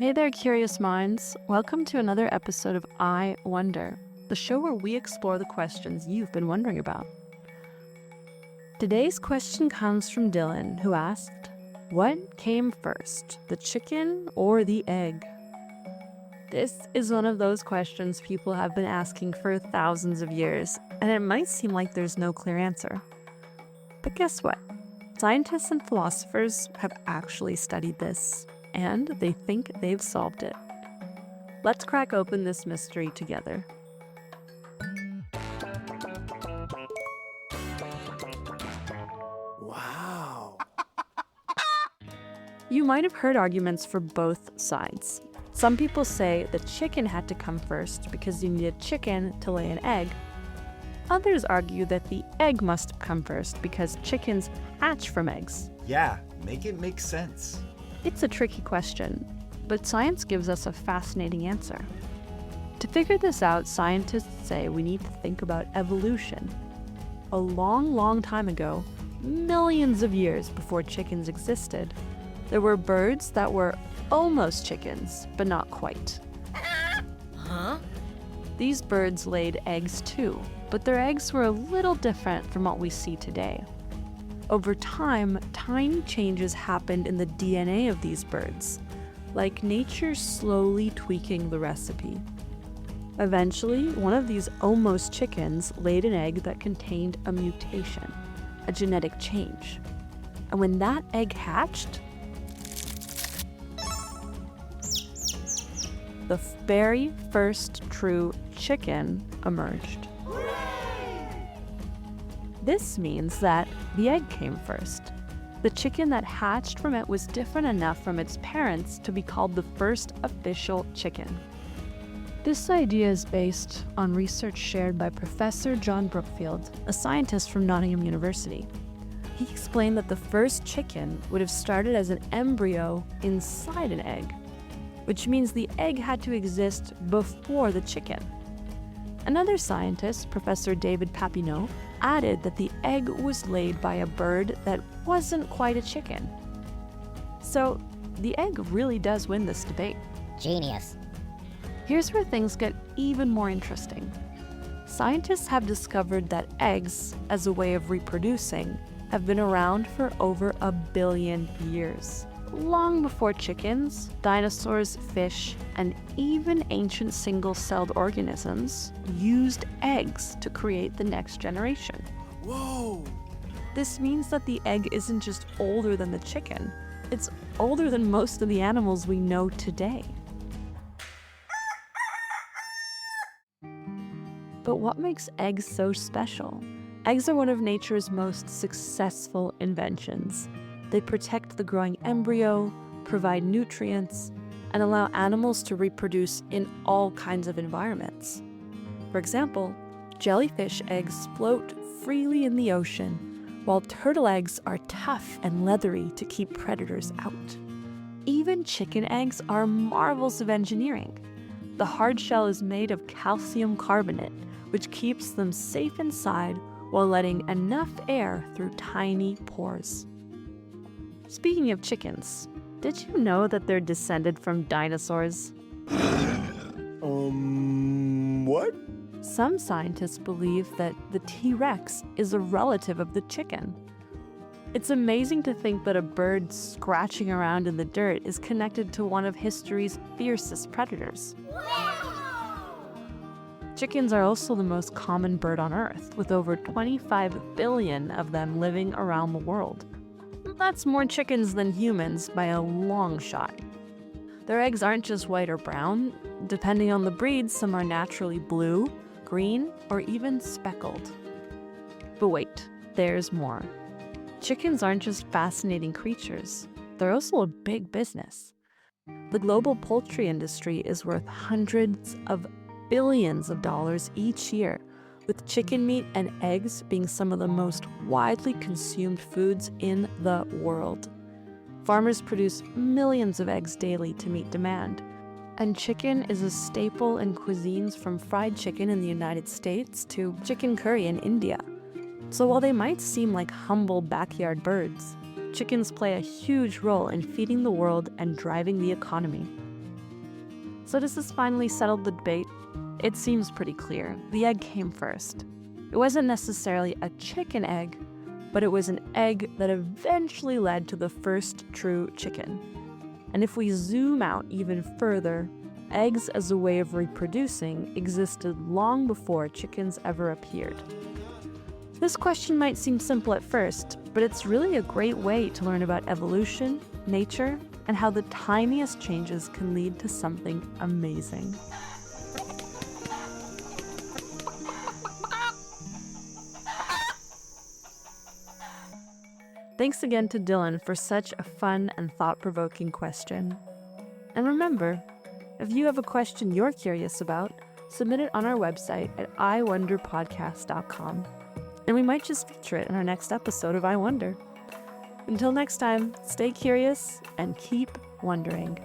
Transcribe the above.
Hey there, curious minds. Welcome to another episode of I Wonder, the show where we explore the questions you've been wondering about. Today's question comes from Dylan, who asked, what came first, the chicken or the egg? This is one of those questions people have been asking for thousands of years, and it might seem like there's no clear answer. But guess what? Scientists and philosophers have actually studied this, and they think they've solved it. Let's crack open this mystery together. Wow. You might have heard arguments for both sides. Some people say the chicken had to come first because you needed chicken to lay an egg. Others argue that the egg must come first because chickens hatch from eggs. Yeah, make it make sense. It's a tricky question, but science gives us a fascinating answer. To figure this out, scientists say we need to think about evolution. A long, long time ago, millions of years before chickens existed, there were birds that were almost chickens, but not quite. Huh? These birds laid eggs too, but their eggs were a little different from what we see today. Over time, tiny changes happened in the DNA of these birds, like nature slowly tweaking the recipe. Eventually, one of these almost chickens laid an egg that contained a mutation, a genetic change. And when that egg hatched, the very first true chicken emerged. This means that the egg came first. The chicken that hatched from it was different enough from its parents to be called the first official chicken. This idea is based on research shared by Professor John Brookfield, a scientist from Nottingham University. He explained that the first chicken would have started as an embryo inside an egg, which means the egg had to exist before the chicken. Another scientist, Professor David Papineau, added that the egg was laid by a bird that wasn't quite a chicken. So, the egg really does win this debate. Genius. Here's where things get even more interesting. Scientists have discovered that eggs, as a way of reproducing, have been around for over 1 billion years. Long before chickens, dinosaurs, fish, and even ancient single-celled organisms used eggs to create the next generation. Whoa. This means that the egg isn't just older than the chicken, it's older than most of the animals we know today. But what makes eggs so special? Eggs are one of nature's most successful inventions. They protect the growing embryo, provide nutrients, and allow animals to reproduce in all kinds of environments. For example, jellyfish eggs float freely in the ocean, while turtle eggs are tough and leathery to keep predators out. Even chicken eggs are marvels of engineering. The hard shell is made of calcium carbonate, which keeps them safe inside while letting enough air through tiny pores. Speaking of chickens, did you know that they're descended from dinosaurs? What? Some scientists believe that the T-Rex is a relative of the chicken. It's amazing to think that a bird scratching around in the dirt is connected to one of history's fiercest predators. Chickens are also the most common bird on Earth, with over 25 billion of them living around the world. That's more chickens than humans by a long shot. Their eggs aren't just white or brown. Depending on the breed, some are naturally blue, green, or even speckled. But wait, there's more. Chickens aren't just fascinating creatures. They're also a big business. The global poultry industry is worth hundreds of billions of dollars each year, with chicken meat and eggs being some of the most widely consumed foods in the world. Farmers produce millions of eggs daily to meet demand, and chicken is a staple in cuisines from fried chicken in the United States to chicken curry in India. So while they might seem like humble backyard birds, chickens play a huge role in feeding the world and driving the economy. So does this finally settle the debate? It seems pretty clear. The egg came first. It wasn't necessarily a chicken egg, but it was an egg that eventually led to the first true chicken. And if we zoom out even further, eggs as a way of reproducing existed long before chickens ever appeared. This question might seem simple at first, but it's really a great way to learn about evolution, nature, and how the tiniest changes can lead to something amazing. Thanks again to Dylan for such a fun and thought-provoking question. And remember, if you have a question you're curious about, submit it on our website at iwonderpodcast.com. And we might just feature it in our next episode of I Wonder. Until next time, stay curious and keep wondering.